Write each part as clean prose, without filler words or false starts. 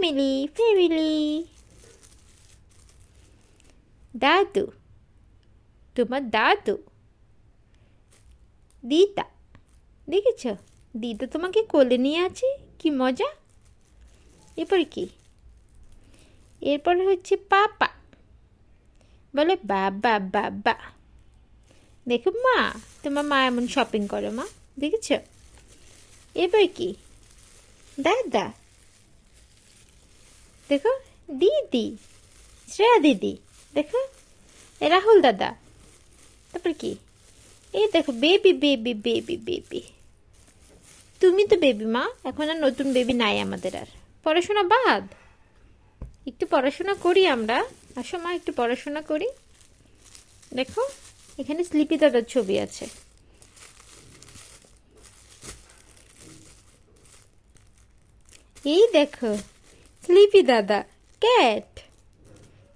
Family family. দাদু, তোমার দাদু। দিদা, দেখেছ দিদা তোমাকে কোলে নিয়ে আছে, কি মজা। এরপর কি? এরপর হচ্ছে পাপা, বলে বাবা বাবা। দেখো মা, তোমার মা এমন শপিং করে মা, দেখেছ। এবার কি? দাদা, দেখো দিদি, শ্রেয়া দিদি, দেখো এ রাহুল দাদা। তারপর কি? এই দেখো বেবি বেবি বেবি বেবি। তুমি তো বেবি মা, এখন আর নতুন বেবি নাই আমাদের আর। পড়াশোনা বাদ, একটু পড়াশোনা করি আমরা। আসো মা, একটু পড়াশোনা করি। দেখো এখানে স্লিপি দাদার ছবি আছে। এই দেখো স্লিপি দাদা, ক্যাট,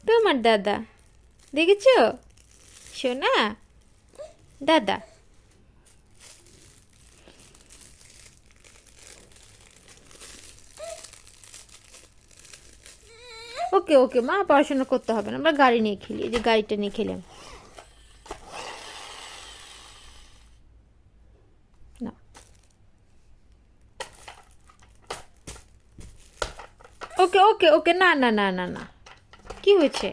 তোমার দাদা, দেখেছ সোনা দাদা। ওকে ওকে মা, পড়াশোনা করতে হবে না, আমরা গাড়ি নিয়ে খেলি, এই যে গাড়িটা নিয়ে খেলাম না। ওকে ওকে ওকে, না না না না না, কি হয়েছে?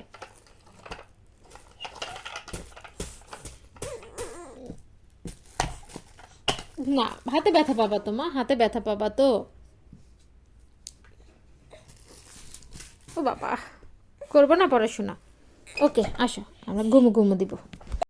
না, হাতে ব্যথা পাবা তো মা, হাতে ব্যথা পাবা তো। ও বাবা, করবো না পড়াশোনা। ওকে আসো, আমরা ঘুমো ঘুমো দিব।